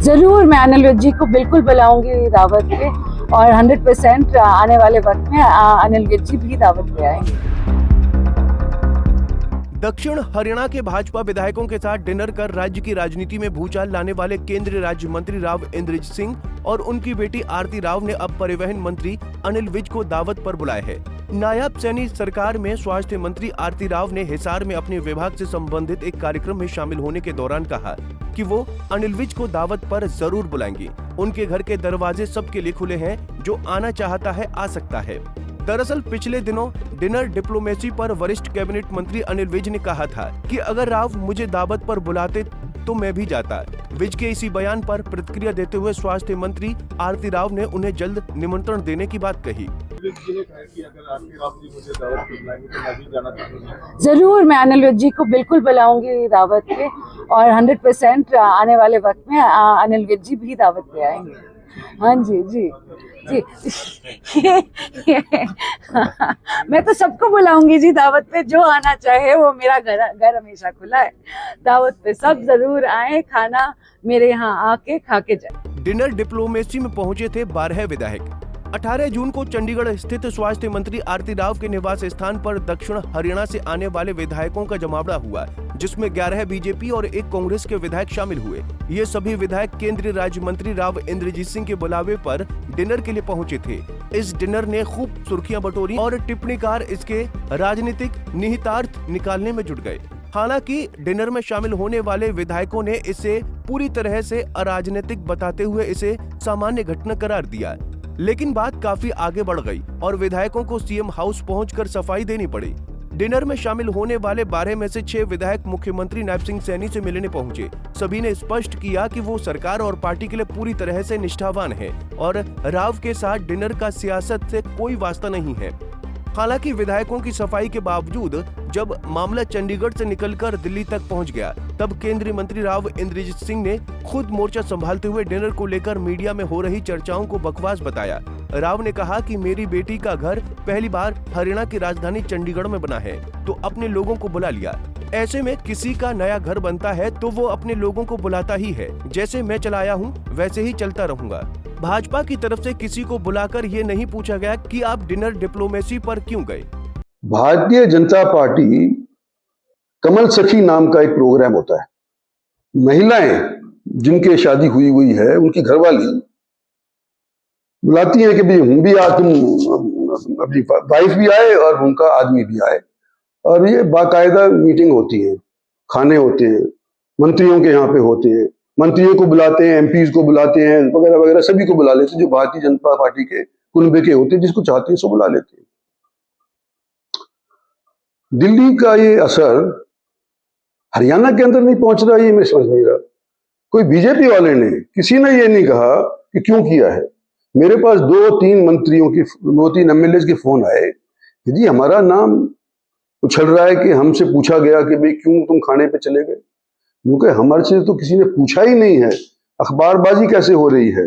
जरूर मैं अनिल विज जी को बिल्कुल बुलाऊंगी दावत पे और 100% आने वाले वक्त में अनिल विज जी भी दावत पे आएंगे। दक्षिण हरियाणा के भाजपा विधायकों के साथ डिनर कर राज्य की राजनीति में भूचाल लाने वाले केंद्रीय राज्य मंत्री राव इंद्रजीत सिंह और उनकी बेटी आरती राव ने अब परिवहन मंत्री अनिल विज को दावत पर बुलाया है। नायब सैनी सरकार में स्वास्थ्य मंत्री आरती राव ने हिसार में अपने विभाग से संबंधित एक कार्यक्रम में शामिल होने के दौरान कहा कि वो अनिल विज को दावत पर जरूर बुलाएंगी। उनके घर के दरवाजे सबके लिए खुले हैं, जो आना चाहता है आ सकता है। दरअसल पिछले दिनों डिनर डिप्लोमेसी पर वरिष्ठ कैबिनेट मंत्री अनिल विज ने कहा था कि अगर राव मुझे दावत पर बुलाते तो मैं भी जाता। विज के इसी बयान पर प्रतिक्रिया देते हुए स्वास्थ्य मंत्री आरती राव ने उन्हें जल्द निमंत्रण देने की बात कही। जरूर मैं अनिल विज जी को बिल्कुल बुलाऊंगी दावत पे और 100% आने वाले वक्त में अनिल विज जी भी दावत पे आएंगे। हाँ जी जी जी मैं तो सबको बुलाऊंगी जी दावत पे, जो आना चाहे वो मेरा घर हमेशा खुला है। दावत पे सब जरूर आए, खाना मेरे यहाँ आके खा के जाए। डिनर डिप्लोमेसी में पहुंचे थे 12 विधायक। 18 जून को चंडीगढ़ स्थित स्वास्थ्य मंत्री आरती राव के निवास स्थान पर दक्षिण हरियाणा से आने वाले विधायकों का जमावड़ा हुआ, जिसमें 11 बीजेपी और 1 कांग्रेस के विधायक शामिल हुए। ये सभी विधायक केंद्रीय राज्य मंत्री राव इंद्रजीत सिंह के बुलावे पर डिनर के लिए पहुंचे थे। इस डिनर ने खूब सुर्खियां बटोरी और टिप्पणीकार इसके राजनीतिक निहितार्थ निकालने में जुट गए। हालांकि डिनर में शामिल होने वाले विधायकों ने इसे पूरी तरह से अराजनीतिक बताते हुए इसे सामान्य घटना करार दिया, लेकिन बात काफी आगे बढ़ गई और विधायकों को सीएम हाउस पहुंचकर सफाई देनी पड़ी। डिनर में शामिल होने वाले 12 में से 6 विधायक मुख्यमंत्री नायब सैनी से मिलने पहुंचे। सभी ने स्पष्ट किया कि वो सरकार और पार्टी के लिए पूरी तरह से निष्ठावान हैं और राव के साथ डिनर का सियासत से कोई वास्ता नहीं है। हालांकि विधायकों की सफाई के बावजूद जब मामला चंडीगढ़ से निकलकर दिल्ली तक पहुंच गया, तब केंद्रीय मंत्री राव इंद्रजीत सिंह ने खुद मोर्चा संभालते हुए डिनर को लेकर मीडिया में हो रही चर्चाओं को बकवास बताया। राव ने कहा कि मेरी बेटी का घर पहली बार हरियाणा की राजधानी चंडीगढ़ में बना है, तो अपने लोगों को बुला लिया। ऐसे में किसी का नया घर बनता है तो वो अपने लोगों को बुलाता ही है। जैसे मैं चलाया हूँ वैसे ही चलता रहूंगा। भाजपा की तरफ से किसी को बुलाकर ये नहीं पूछा गया कि आप डिनर डिप्लोमेसी पर क्यों गए। भारतीय जनता पार्टी कमल सखी नाम का एक प्रोग्राम होता है। महिलाएं जिनके शादी हुई है उनकी घरवाली बुलाती है कि भाई हम भी आ, तुम अपनी वाइफ भी आए और उनका आदमी भी आए, और ये बाकायदा मीटिंग होती है, खाने होते हैं, मंत्रियों के यहाँ पे होते हैं, मंत्रियों को बुलाते हैं, एमपीज को बुलाते हैं, वगैरह वगैरह सभी को बुला लेते हैं। जो भारतीय जनता पार्टी के कुनबे के होते हैं, जिसको चाहते हैं सो बुला लेते हैं। दिल्ली का ये असर हरियाणा के अंदर नहीं पहुंच रहा, ये मैं समझ नहीं रहा। कोई बीजेपी वाले ने, किसी ने ये नहीं कहा कि क्यों किया है। मेरे पास 2-3 मंत्रियों की, 2-3 एमएलए के फोन आए कि जी हमारा नाम उछल रहा है कि हमसे पूछा गया कि भाई क्यों तुम खाने पे चले गए। क्योंकि हमारे से तो किसी ने पूछा ही नहीं है। अखबारबाजी कैसे हो रही है,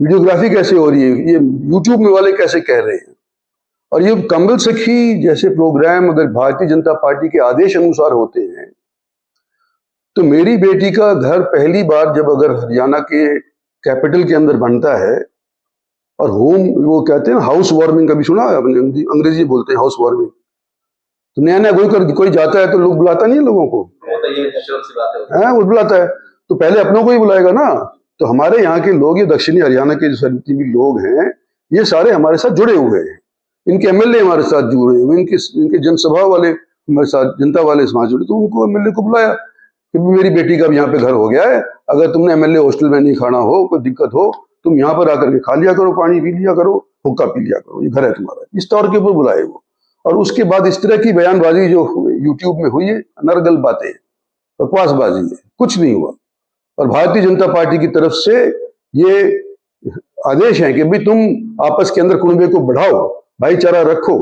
वीडियोग्राफी कैसे हो रही है, ये यूट्यूब में वाले कैसे कह रहे हैं। और ये कमल सखी जैसे प्रोग्राम अगर भारतीय जनता पार्टी के आदेश अनुसार होते हैं, तो मेरी बेटी का घर पहली बार जब अगर हरियाणा के कैपिटल के अंदर बनता है, और होम, वो कहते हैं हाउस वार्मिंग, कभी सुना अंग्रेजी बोलते हैं हाउस वार्मिंग, तो नया नया कोई जाता है तो लोग बुलाता नहीं है लोगों को, वो बुलाता है तो पहले अपनों को ही बुलाएगा ना। तो हमारे यहाँ के लोग, ये दक्षिणी हरियाणा के जितने भी लोग हैं, ये सारे हमारे साथ जुड़े हुए हैं। इनके एमएलए हमारे साथ जुड़े हुए, इनके जनसभा वाले हमारे साथ, जनता वाले समाज जुड़े, तो उनको एमएलए को बुलाया कि मेरी बेटी का यहाँ पे घर हो गया है, अगर तुमने एमएलए हॉस्टल में नहीं खाना हो, कोई दिक्कत हो, तुम यहाँ पर आकर के खा लिया करो, पानी पी लिया करो, हुक्का पी लिया करो, ये घर है तुम्हारा। इस तौर के ऊपर बुलाए वो। और उसके बाद इस तरह की बयानबाजी जो यूट्यूब में हुई है, नरगल बातें, बकवासबाजी है, कुछ नहीं हुआ। और भारतीय जनता पार्टी की तरफ से ये आदेश है कि भाई तुम आपस के अंदर कुनबे को बढ़ाओ, भाईचारा रखो।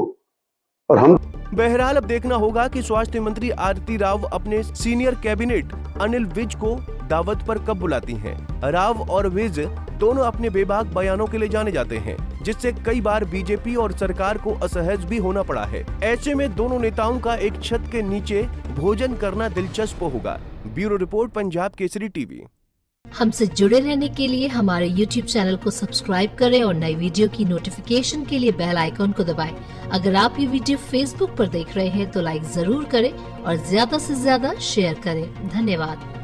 और हम बहरहाल अब देखना होगा कि स्वास्थ्य मंत्री आरती राव अपने सीनियर कैबिनेट अनिल विज को दावत पर कब बुलाती हैं। राव और विज दोनों अपने बेबाक बयानों के लिए जाने जाते हैं, जिससे कई बार बीजेपी और सरकार को असहज भी होना पड़ा है। ऐसे में दोनों नेताओं का एक छत के नीचे भोजन करना दिलचस्प होगा। Bureau report, Punjab Kesari TV. हमसे जुड़े रहने के लिए हमारे YouTube चैनल को सब्सक्राइब करें और नई वीडियो की नोटिफिकेशन के लिए बेल आइकॉन को दबाएं। अगर आप ये वीडियो Facebook पर देख रहे हैं तो लाइक जरूर करें और ज्यादा से ज्यादा शेयर करें। धन्यवाद।